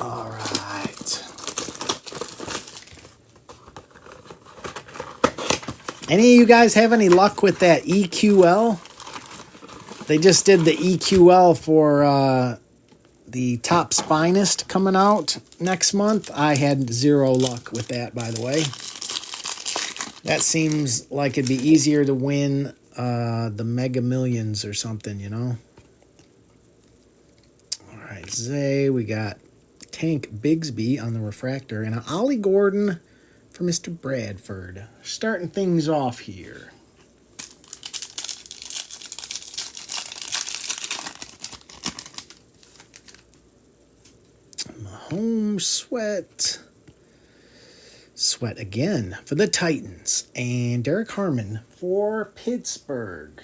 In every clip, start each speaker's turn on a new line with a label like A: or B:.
A: All right. Any of you guys have any luck with that EQL? They just did the EQL for the Topps Finest coming out next month. I had zero luck with that, by the way. That seems like it'd be easier to win the Mega Millions or something, you know? All right, Zay, we got Tank Bigsby on the refractor and an Ollie Gordon for Mr. Bradford. Starting things off here. Mahomes Sweat again for the Titans. And Derek Harmon for Pittsburgh.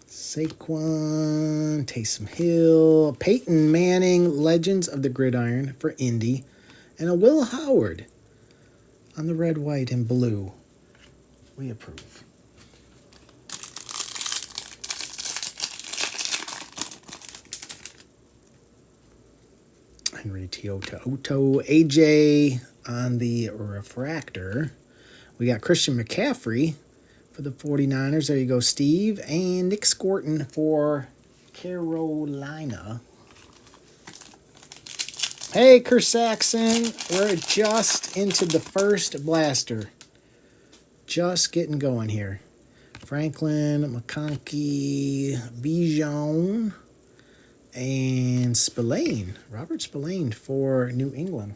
A: Saquon, Taysom Hill, Peyton Manning, Legends of the Gridiron for Indy, and a Will Howard on the red, white, and blue. We approve. Henry Oto, AJ on the refractor. We got Christian McCaffrey for the 49ers. There you go, Steve. And Nick Scorton for Carolina. Hey, Saxon, we're just into the first blaster. Just getting going here. Franklin, McConkey, Bijan, and Spillane. Robert Spillane for New England.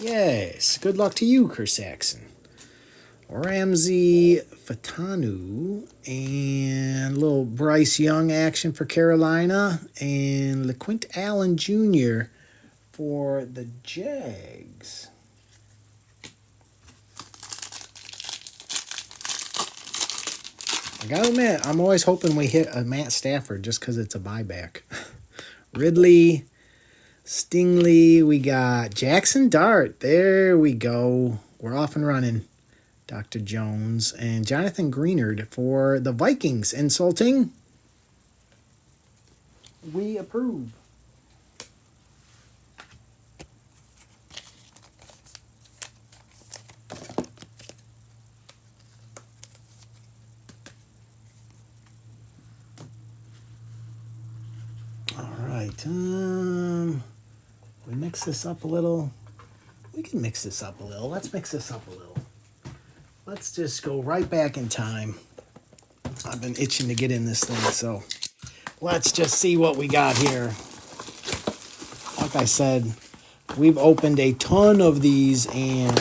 A: Yes, good luck to you, Saxon. Ramsey, Fatanu, and a little Bryce Young action for Carolina, and LeQuint Allen Jr. for the Jags. I gotta admit, I'm always hoping we hit a Matt Stafford just because it's a buyback. Ridley, Stingley, we got Jackson Dart. There we go. We're off and running. Dr. Jones and Jonathan Greenard for the Vikings. Insulting. We approve. All right. We mix this up a little. We can mix this up a little. Let's mix this up a little. Let's just go right back in time. I've been itching to get in this thing, so let's just see what we got here. Like I said, we've opened a ton of these, and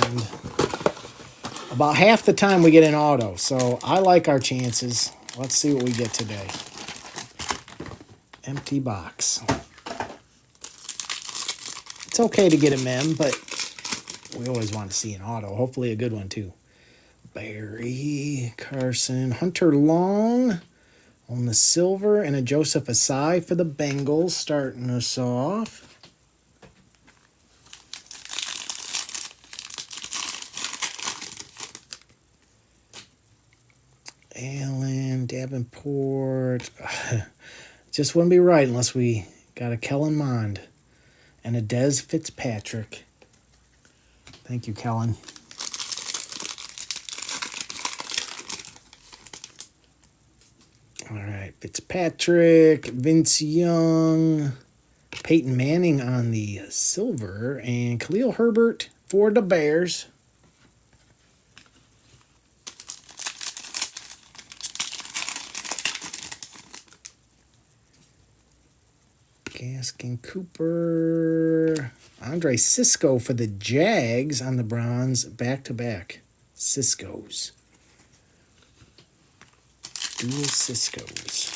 A: about half the time we get an auto, so I like our chances. Let's see what we get today. Empty box. It's okay to get a mem, but we always want to see an auto. Hopefully a good one, too. Barry, Carson, Hunter Long on the silver, and a Joseph Asai for the Bengals, starting us off. Allen, Davenport. Just wouldn't be right unless we got a Kellen Mond and a Dez Fitzpatrick. Thank you, Kellen. All right, Fitzpatrick, Vince Young, Peyton Manning on the silver, and Khalil Herbert for the Bears. Gaskin Cooper, Andre Cisco for the Jags on the bronze, back-to-back. Cisco's. Dual Cisco's.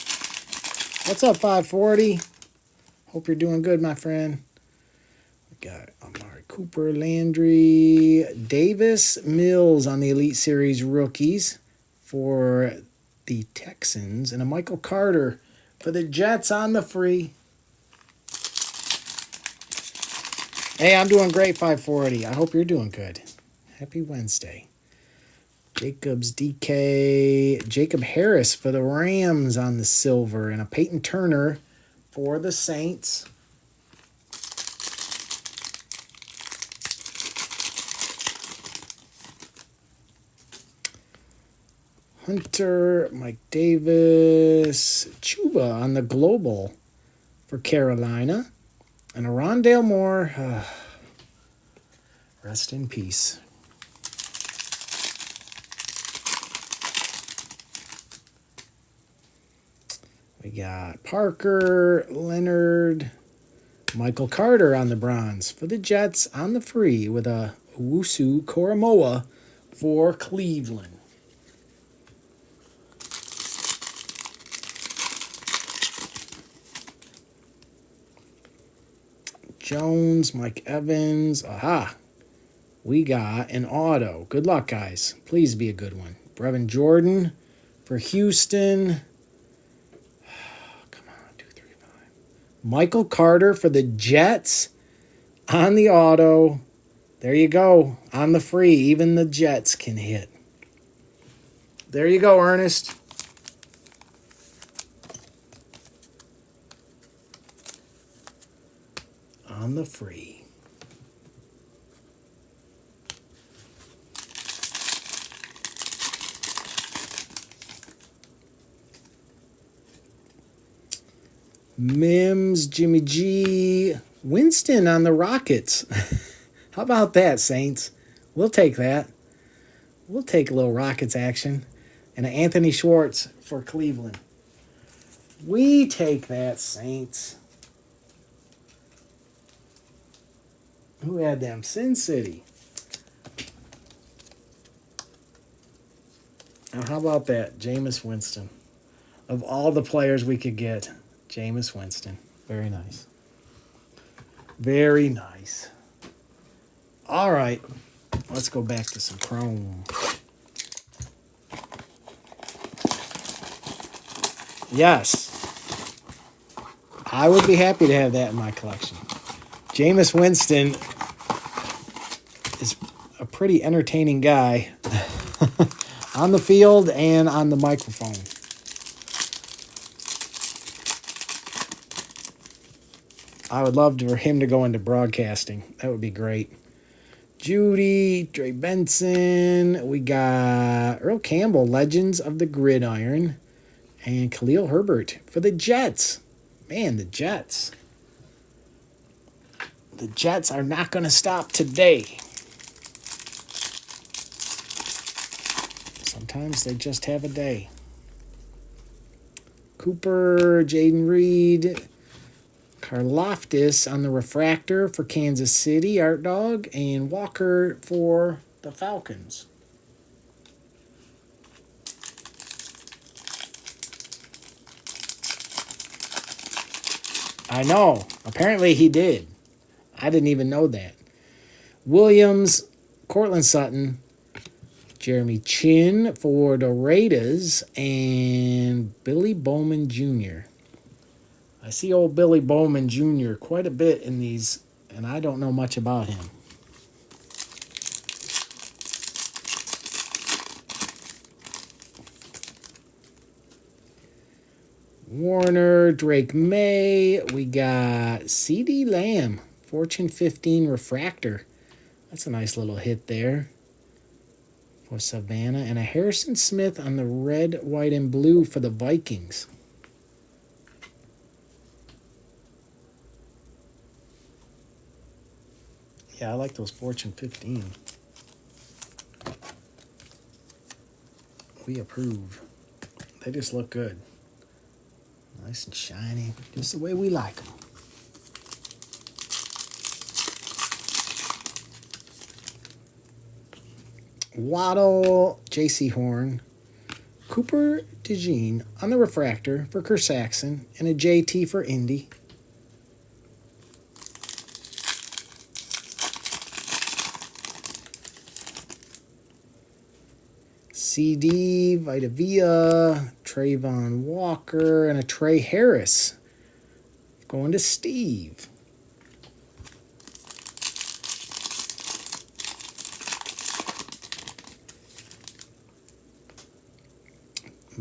A: What's up, 540? Hope you're doing good, my friend. We got Amari Cooper, Landry, Davis, Mills on the Elite Series rookies for the Texans, and a Michael Carter for the Jets on the free. Hey, I'm doing great, 540. I hope you're doing good. Happy Wednesday. Jacobs DK. Jacob Harris for the Rams on the silver. And a Peyton Turner for the Saints. Hunter, Mike Davis, Chuba on the global for Carolina. And a Rondale Moore. Rest in peace. We got Parker, Leonard, Michael Carter on the bronze for the Jets on the free with a Owusu Koromoa for Cleveland. Jones, Mike Evans. Aha. We got an auto. Good luck, guys. Please be a good one. Brevin Jordan for Houston. Come on, 2, 3, 5. Michael Carter for the Jets on the auto. There you go. On the free. Even the Jets can hit. There you go, Ernest. On the free. Mims, Jimmy G, Winston on the Rockets. How about that, Saints? We'll take that. We'll take a little Rockets action. And an Anthony Schwartz for Cleveland. We take that, Saints. Who had them? Sin City. Now, how about that? Jameis Winston. Of all the players we could get, Jameis Winston. Very nice. Very nice. All right. Let's go back to some Chrome. Yes. I would be happy to have that in my collection. Jameis Winston is a pretty entertaining guy on the field and on the microphone. I would love for him to go into broadcasting. That would be great. Judy, Dre Benson. We got Earl Campbell, Legends of the Gridiron. And Khalil Herbert for the Jets. Man, the Jets. The Jets are not going to stop today. Sometimes they just have a day. Cooper, Jaden Reed, Karlaftis on the refractor for Kansas City, Art Dog, and Walker for the Falcons. I know. Apparently he did. I didn't even know that. Williams, Cortland Sutton, Jeremy Chin for the Raiders, and Billy Bowman Jr. I see old Billy Bowman Jr. quite a bit in these, and I don't know much about him. Warner, Drake May. We got CeeDee Lamb, Fortune 15 Refractor. That's a nice little hit there for Savannah. And a Harrison Smith on the red, white, and blue for the Vikings. Yeah, I like those Fortune 15. We approve. They just look good. Nice and shiny. Just the way we like them. Waddle, J.C. Horn, Cooper DeJean on the refractor for Kerr Saxon, and a JT for Indy. CD, Vita Vea, Trayvon Walker, and a Trey Harris. Going to Steve.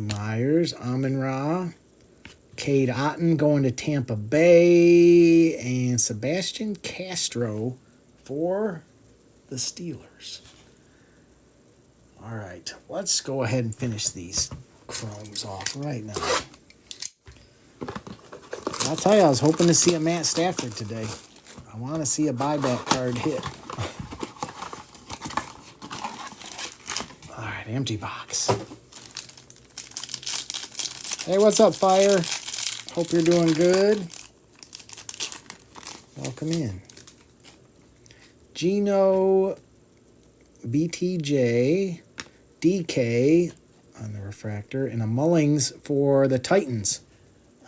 A: Myers, Amon-Ra, Cade Otton going to Tampa Bay, and Sebastian Castro for the Steelers. All right, let's go ahead and finish these chromes off right now. I'll tell you, I was hoping to see a Matt Stafford today. I want to see a buyback card hit. All right, empty box. Hey, what's up, Fire? Hope you're doing good. Welcome in. Gino, BTJ, DK on the refractor, and a Mullings for the Titans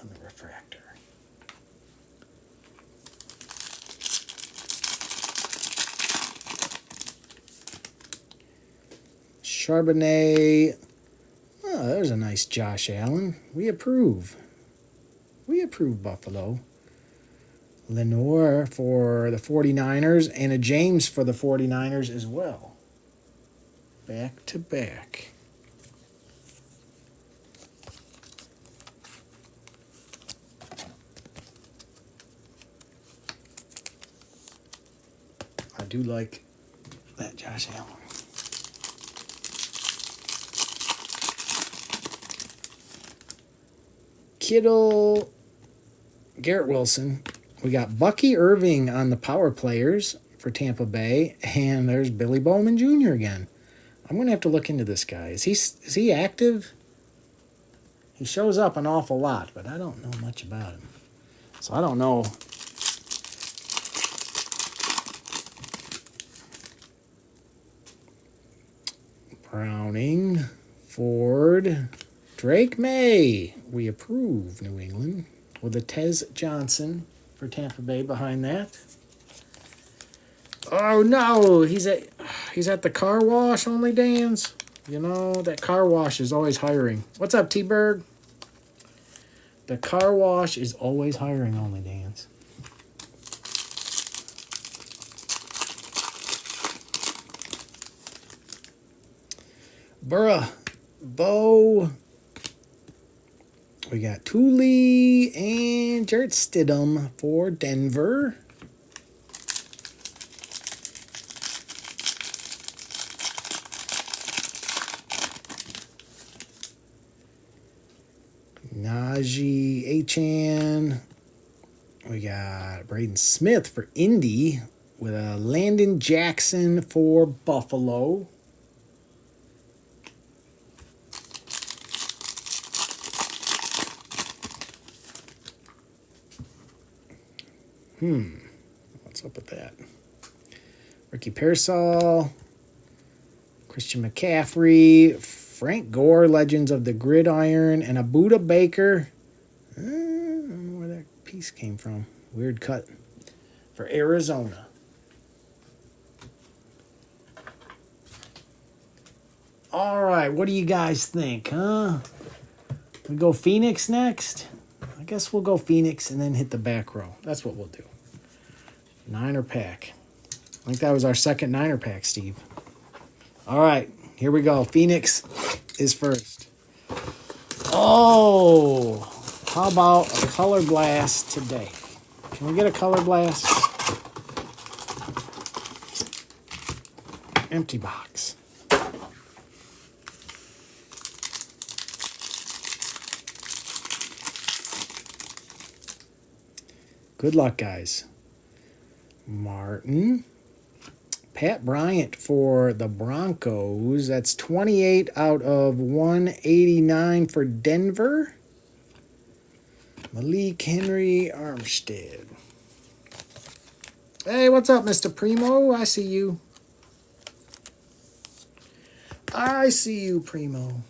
A: on the refractor. Charbonnet. Oh, there's a nice Josh Allen. We approve. We approve, Buffalo. Lenore for the 49ers and a James for the 49ers as well. Back to back. I do like that Josh Allen. Kittle, Garrett Wilson. We got Bucky Irving on the power players for Tampa Bay, and there's Billy Bowman Jr. again. I'm going to have to look into this guy. Is he active? He shows up an awful lot, but I don't know much about him. So I don't know. Browning, Ford, Drake May. We approve, New England. With a Tez Johnson for Tampa Bay behind that. Oh no, he's at the car wash, Only Dan's. You know, that car wash is always hiring. What's up, T-Berg? The car wash is always hiring, Only Dan's. Burra, Bo. We got Thule and Jarrett Stidham for Denver. Najee Achane. We got Braden Smith for Indy with a Landon Jackson for Buffalo. What's up with that? Ricky Pearsall, Christian McCaffrey, Frank Gore, Legends of the Gridiron, and a Buda Baker. I don't know where that piece came from. Weird cut for Arizona. All right, what do you guys think, huh? We go Phoenix next? I guess we'll go Phoenix and then hit the back row. That's what we'll do. Niner pack. I think that was our second Niner pack, Steve. All right, here we go. Phoenix is first. Oh, how about a color blast today? Can we get a color blast? Empty box. Good luck, guys. Martin. Pat Bryant for the Broncos. That's 28 out of 189 for Denver. Malik Henry Armstead. Hey, what's up, Mr. Primo? I see you. I see you, Primo.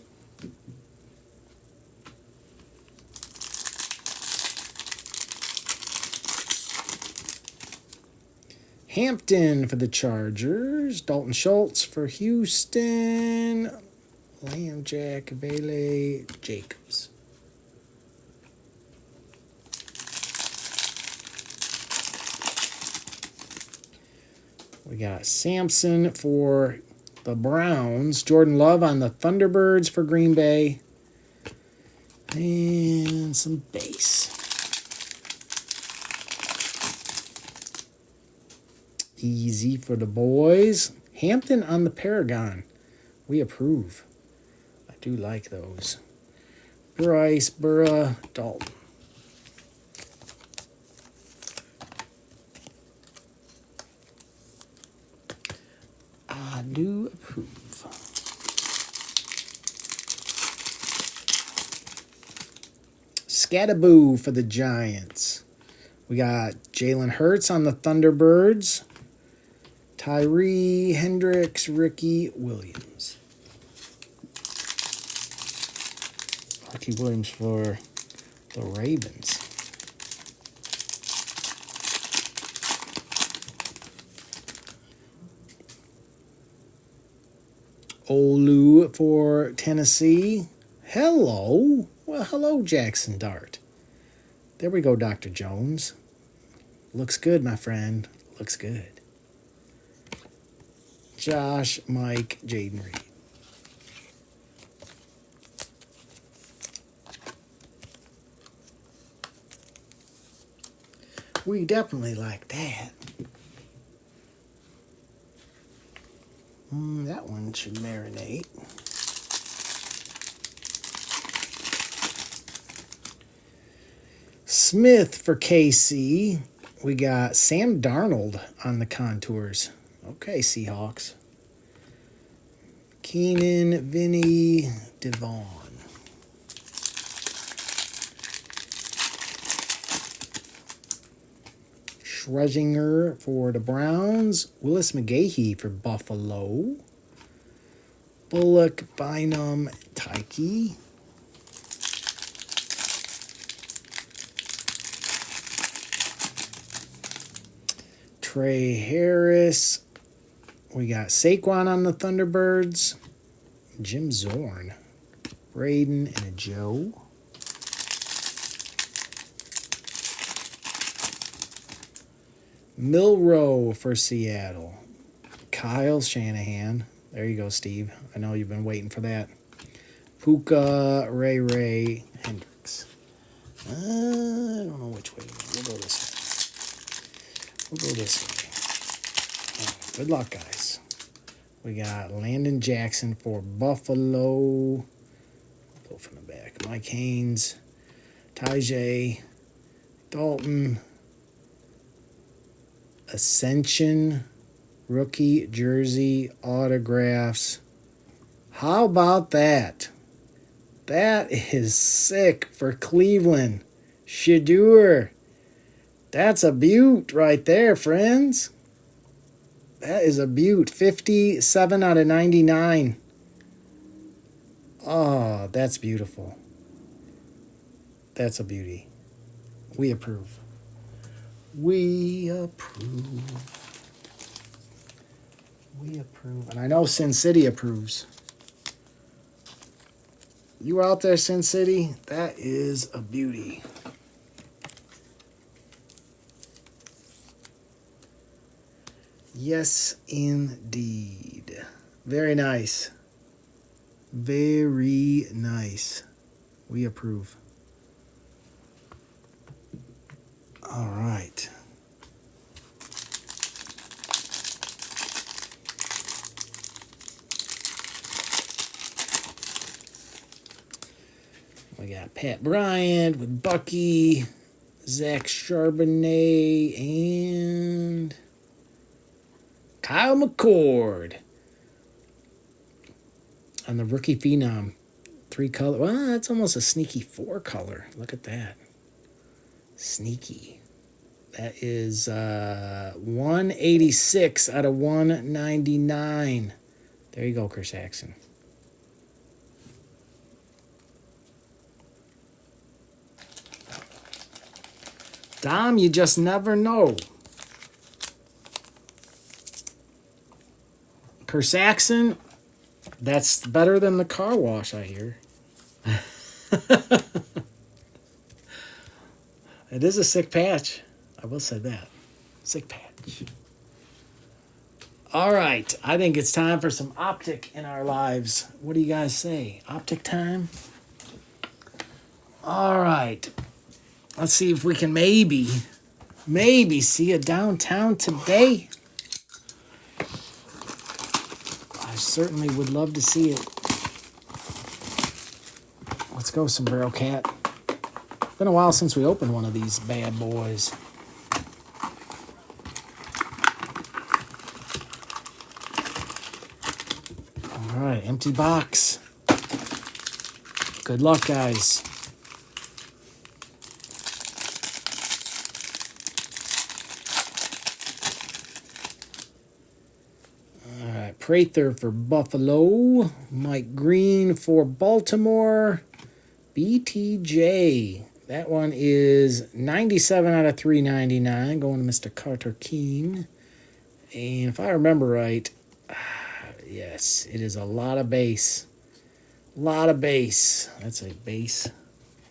A: Hampton for the Chargers. Dalton Schultz for Houston. Lamb, Jack, Bailey, Jacobs. We got Sampson for the Browns. Jordan Love on the Thunderbirds for Green Bay. And some base. Easy for the boys. Hampton on the Paragon. We approve. I do like those. Bryce, Burra, Dalton. I do approve. Scattaboo for the Giants. We got Jalen Hurts on the Thunderbirds. Tyree, Hendricks, Ricky Williams. Ricky Williams for the Ravens. Olu for Tennessee. Hello. Well, hello, Jackson Dart. There we go, Dr. Jones. Looks good, my friend. Looks good. Josh, Mike, Jaden Reed. We definitely like that. That one should marinate. Smith for KC. We got Sam Darnold on the contours. Okay, Seahawks. Keenan, Vinny, Devon. Schrodinger for the Browns. Willis McGahee for Buffalo. Bullock, Bynum, Tyke. Trey Harris. We got Saquon on the Thunderbirds. Jim Zorn. Braden and a Joe. Milrow for Seattle. Kyle Shanahan. There you go, Steve. I know you've been waiting for that. Puka, Ray, Hendricks. I don't know which way. We'll go this way. Oh, good luck, guys. We got Landon Jackson for Buffalo. Pull from the back. Mike Haynes. Tajay. Dalton. Ascension. Rookie jersey autographs. How about that? That is sick for Cleveland. Shedeur. That's a beaut right there, friends. That is a beaut. 57 out of 99. Oh, that's beautiful. That's a beauty. We approve. We approve. We approve. And I know Sin City approves. You out there, Sin City? That is a beauty. Yes, indeed. Very nice. Very nice. We approve. All right. We got Pat Bryant with Bucky, Zach Charbonnet, and Kyle McCord on the rookie phenom. 3-color. Well, that's almost a sneaky 4-color. Look at that. Sneaky. That is 186 out of 199. There you go, Chris Jackson. Dom, you just never know. Kersaxon, that's better than the car wash, I hear. It is a sick patch. I will say that. Sick patch. All right. I think it's time for some optic in our lives. What do you guys say? Optic time? All right. Let's see if we can maybe see a downtown today. I certainly would love to see it. Let's go, Sombrero Cat. Been a while since we opened one of these bad boys. All right, empty box. Good luck, guys. All right, Prather for Buffalo. Mike Green for Baltimore. BTJ. That one is 97 out of 399, going to Mr. Carter Keene. And if I remember right, yes, it is a lot of base. A lot of base. That's a base.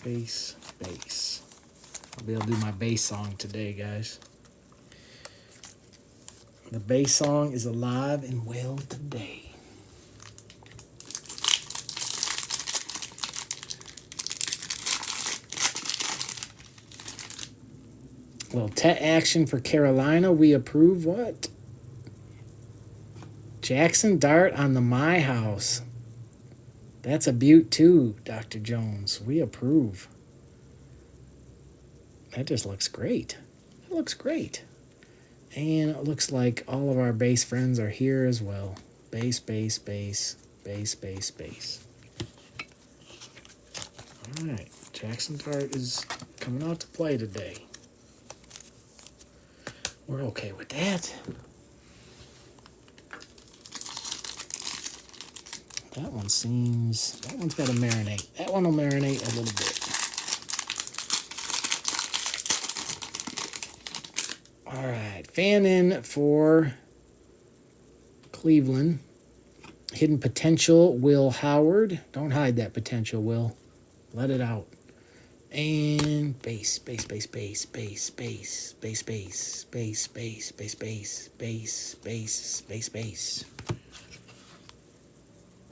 A: I'll be able to do my bass song today, guys. The bass song is alive and well today. Little Tet action for Carolina. We approve. What? Jackson Dart on the My House. That's a beaut too, Dr. Jones. We approve. That just looks great. It looks great. And it looks like all of our bass friends are here as well. Bass. All right. Jackson Dart is coming out to play today. We're okay with that. That one's got to marinate. That one will marinate a little bit. All right, Fannin for Cleveland. Hidden potential, Will Howard. Don't hide that potential, Will. Let it out. And bass.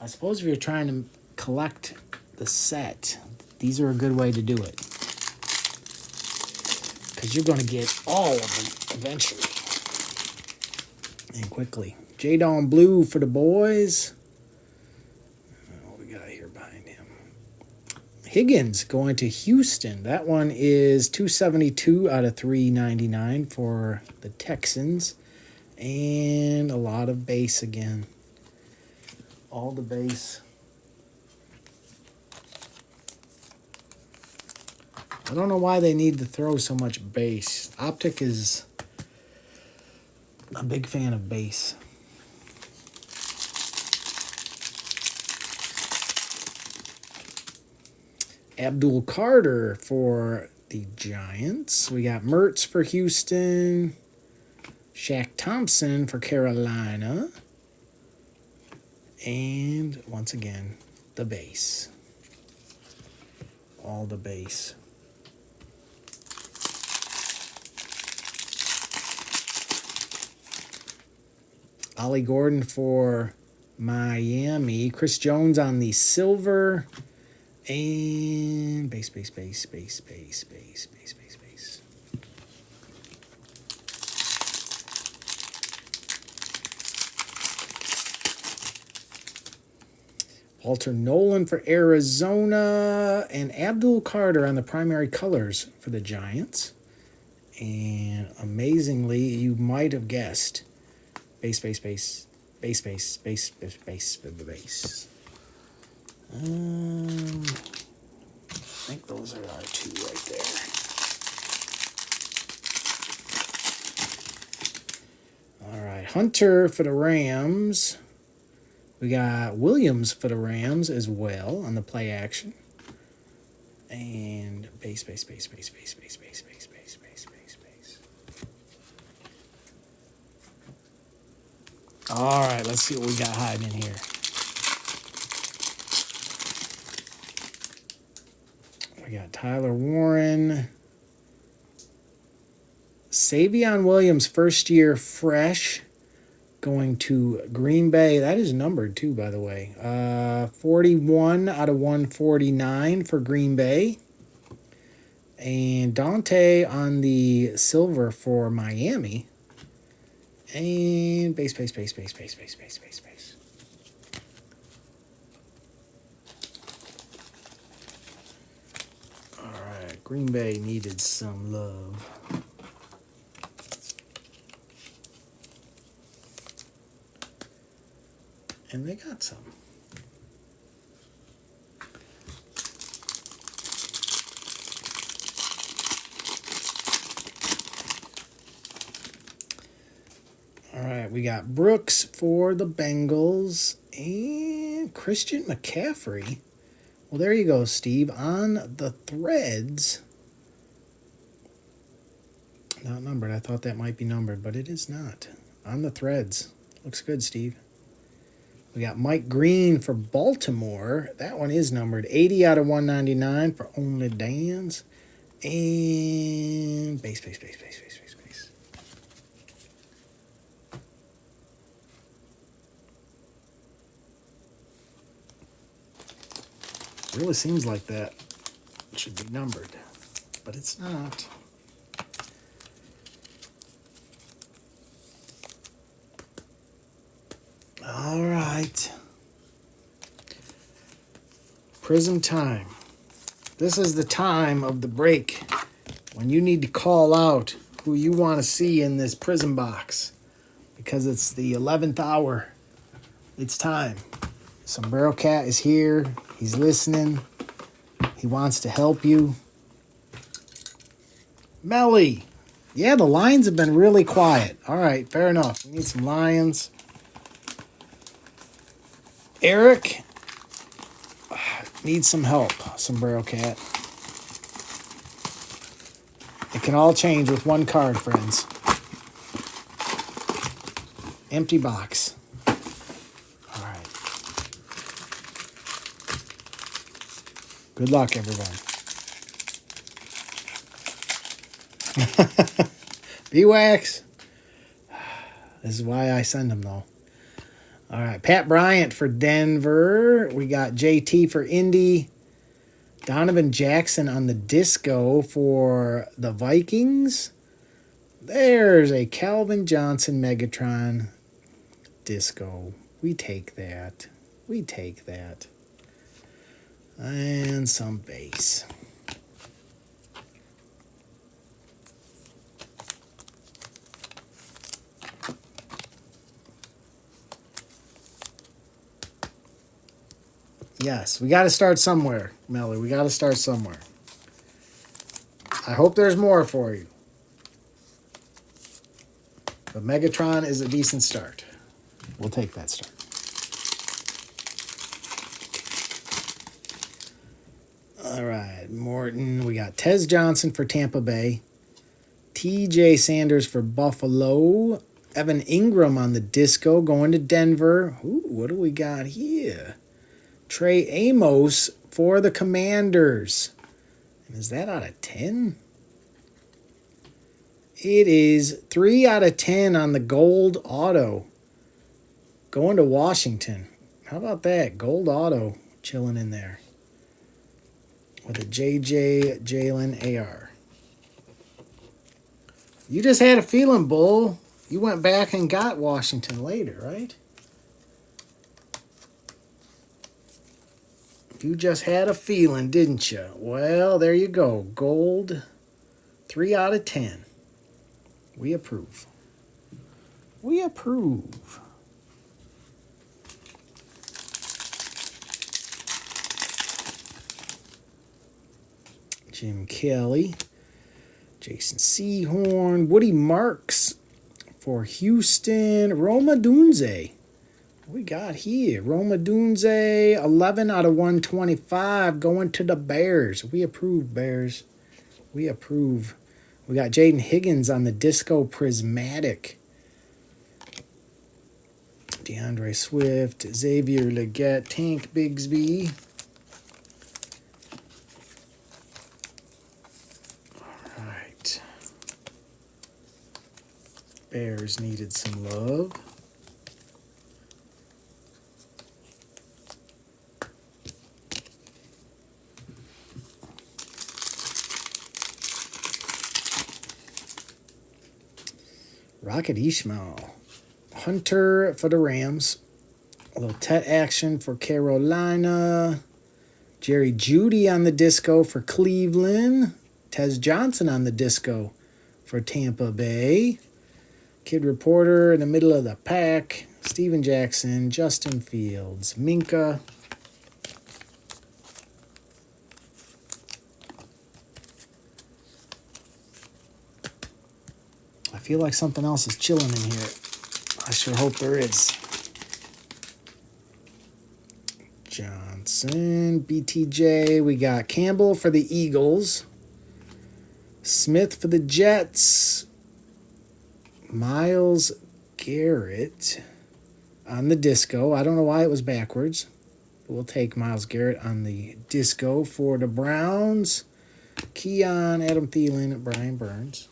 A: I suppose if you're trying to collect the set, these are a good way to do it. Because you're going to get all of them eventually. And quickly. J-Dawn Blue for the boys. What we got here behind him? Higgins going to Houston. That one is 272 out of 399 for the Texans. And a lot of bass again. All the bass. I don't know why they need to throw so much bass. Optic is a big fan of bass. Abdul Carter for the Giants. We got Mertz for Houston. Shaq Thompson for Carolina. And once again, the bass. All the bass. Ollie Gordon for Miami. Chris Jones on the silver. And bass. Walter Nolan for Arizona. And Abdul Carter on the primary colors for the Giants. And amazingly, you might have guessed, bass. I think those are our two right there. All right, Hunter for the Rams. We got Williams for the Rams as well on the play action. And bass. All right, let's see what we got hiding in here. We got Tyler Warren. Savion Williams, first year fresh, going to Green Bay. That is numbered too, by the way. 41 out of 149 for Green Bay. And Dante on the silver for Miami. And base. All right, Green Bay needed some love. And they got some. All right, we got Brooks for the Bengals and Christian McCaffrey. Well, there you go, Steve. On the Threads. Not numbered. I thought that might be numbered, but it is not. On the Threads. Looks good, Steve. We got Mike Green for Baltimore. That one is numbered. 80 out of 199 for Only Dan's. And base. Really seems like that should be numbered, but it's not. All right. Prism time. This is the time of the break when you need to call out who you want to see in this Prism box because it's the 11th hour. It's time. Sombrero Cat is here. He's listening. He wants to help you. Melly. Yeah, the Lions have been really quiet. All right, fair enough. We need some Lions. Eric needs some help, Sombrero Cat. It can all change with one card, friends. Empty box. All right. Good luck, everyone. B-Wax. This is why I send them, though. All right, Pat Bryant for Denver. We got JT for Indy. Donovan Jackson on the disco for the Vikings. There's a Calvin Johnson Megatron disco. We take that. And some base. Yes, we got to start somewhere, Melly. We got to start somewhere. I hope there's more for you. But Megatron is a decent start. We'll take that start. All right, Morton. We got Tez Johnson for Tampa Bay. TJ Sanders for Buffalo. Evan Ingram on the disco going to Denver. Ooh, what do we got here? Trey Amos for the Commanders. And is that out of 10? It is 3 out of 10 on the gold auto. Going to Washington. How about that? Gold auto chilling in there. With a JJ Jalen AR. You just had a feeling, Bull. You went back and got Washington later, right? You just had a feeling, didn't you? Well, there you go. Gold, 3 out of 10. We approve. We approve. Jim Kelly, Jason Sehorn, Woody Marks for Houston, Roma Dunze. What we got here? Roma Dunze, 11 out of 125, going to the Bears. We approve, Bears. We approve. We got Jaden Higgins on the Disco Prismatic. DeAndre Swift, Xavier Legette, Tank Bigsby. All right. Bears needed some love. Rocket Ishmael. Hunter for the Rams. A little Tet action for Carolina. Jerry Jeudy on the disco for Cleveland. Tez Johnson on the disco for Tampa Bay. Kid Reporter in the middle of the pack. Steven Jackson, Justin Fields, Minka. I feel like something else is chilling in here. I sure hope there is. Johnson, BTJ. We got Campbell for the Eagles. Smith for the Jets. Myles Garrett on the disco. I don't know why it was backwards. But we'll take Myles Garrett on the disco for the Browns. Keon, Adam Thielen, Brian Burns.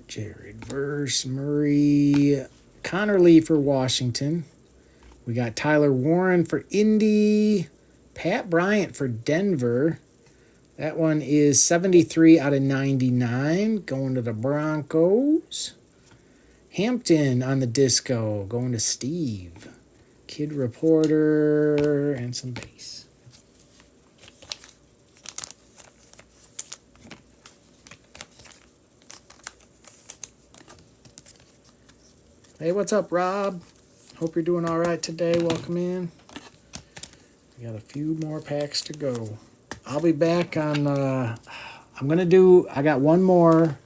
A: Jared Verse, Murray, Connor Lee for Washington. We got Tyler Warren for Indy. Pat Bryant for Denver. That one is 73 out of 99. Going to the Broncos. Hampton on the disco. Going to Steve. Kid Reporter and some base. Hey, what's up, Rob? Hope you're doing all right today. Welcome in. We got a few more packs to go. I'll be back on, I got one more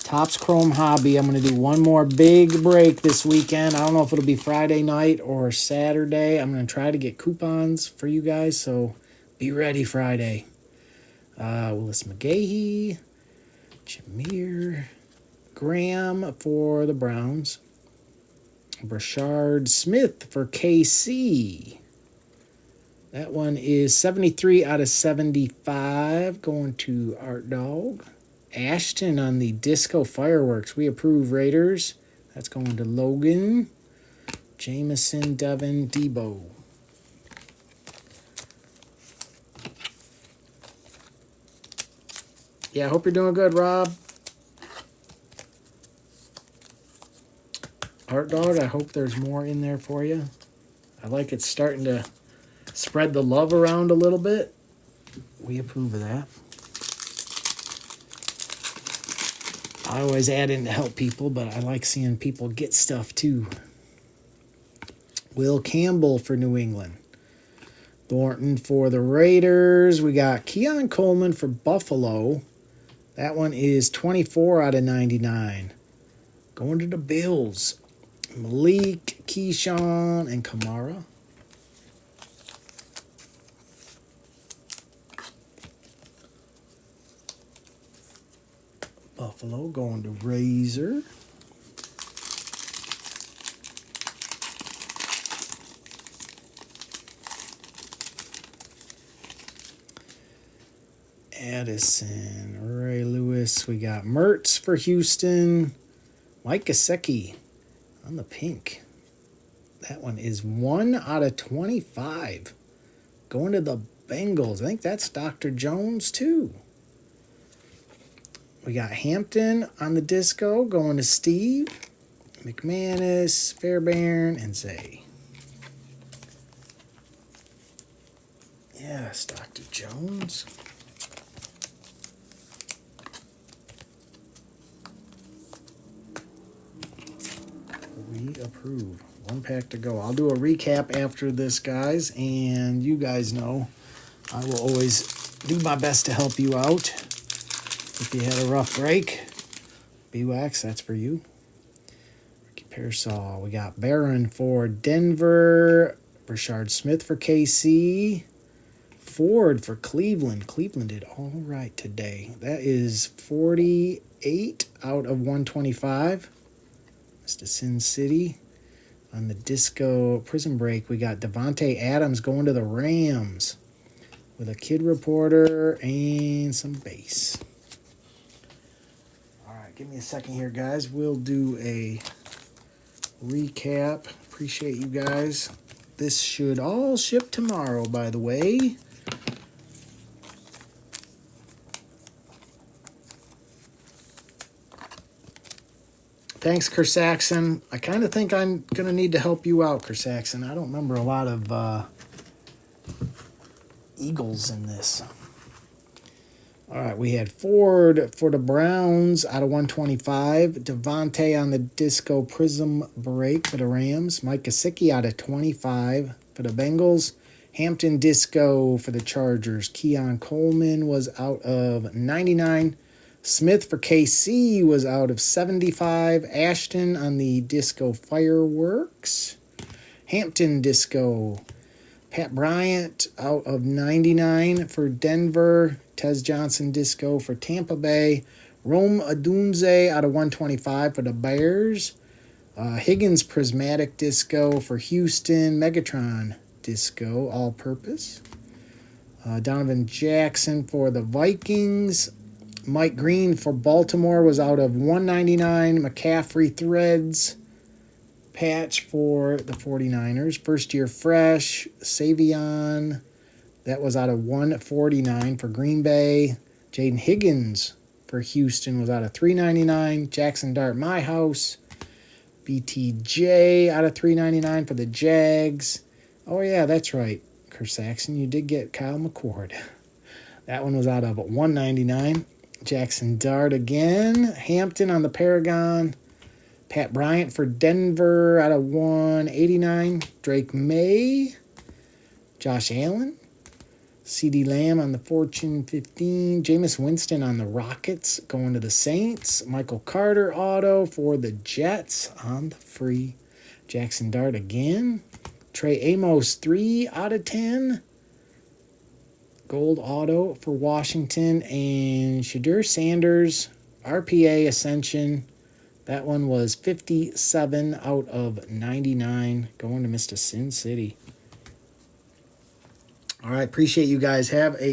A: Topps Chrome Hobby. I'm going to do one more big break this weekend. I don't know if it'll be Friday night or Saturday. I'm going to try to get coupons for you guys, so be ready Friday. Willis McGahee, Jameer, Graham for the Browns. Brashard Smith for KC. That one is 73 out of 75. Going to Art Dog. Ashton on the Disco Fireworks. We approve, Raiders. That's going to Logan. Jameson, Devin, Debo. Yeah, I hope you're doing good, Rob. Art Dog, I hope there's more in there for you. I like it's starting to spread the love around a little bit. We approve of that. I always add in to help people, but I like seeing people get stuff too. Will Campbell for New England. Thornton for the Raiders. We got Keon Coleman for Buffalo. That one is 24 out of 99. Going to the Bills. Malik, Keyshawn, and Kamara. Buffalo going to Razor. Addison, Ray Lewis. We got Mertz for Houston. Mike Gesicki on the pink. That one is 1 out of 25. Going to the Bengals. I think that's Dr. Jones too. We got Hampton on the disco. Going to Steve. McManus, Fairbairn, and Zay. Yes, Dr. Jones. We approve. One pack to go. I'll do a recap after this, guys, and you guys know I will always do my best to help you out. If you had a rough break, B-Wax, that's for you. Ricky Pearsall. We got Barron for Denver. Brashard Smith for KC. Ford for Cleveland. Cleveland did all right today. That is 48 out of 125. Mr. Sin City. On the disco prison break, we got Devontae Adams going to the Rams with a Kid Reporter and some base. All right, give me a second here, guys. We'll do a recap. Appreciate you guys. This should all ship tomorrow, by the way. Thanks, Kersaxon. I kind of think I'm going to need to help you out, Kersaxon. I don't remember a lot of Eagles in this. All right, we had Ford for the Browns out of 125. Devontae on the Disco Prism break for the Rams. Mike Gesicki out of 25 for the Bengals. Hampton Disco for the Chargers. Keon Coleman was out of 99. Smith for KC was out of 75. Ashton on the Disco Fireworks. Hampton Disco. Pat Bryant out of 99 for Denver. Tez Johnson Disco for Tampa Bay. Rome Odunze out of 125 for the Bears. Higgins Prismatic Disco for Houston. Megatron Disco all-purpose. Donovan Jackson for the Vikings. Mike Green for Baltimore was out of 199. McCaffrey Threads patch for the 49ers. First year fresh. Savion, that was out of 149 for Green Bay. Jaden Higgins for Houston was out of 399. Jackson Dart My House. BTJ out of 399 for the Jags. Oh yeah, that's right, Kersaxon. You did get Kyle McCord. That one was out of 199. Jackson Dart again. Hampton on the Paragon. Pat Bryant for Denver out of 189. Drake May. Josh Allen. CeeDee Lamb on the Fortune 15. Jameis Winston on the Rockets going to the Saints. Michael Carter auto for the Jets on the free. Jackson Dart again. Trey Amos 3 out of 10. Gold auto for Washington. And Shadur Sanders RPA Ascension. That one was 57 out of 99 going to Mr. Sin City. All right, appreciate you guys. Have a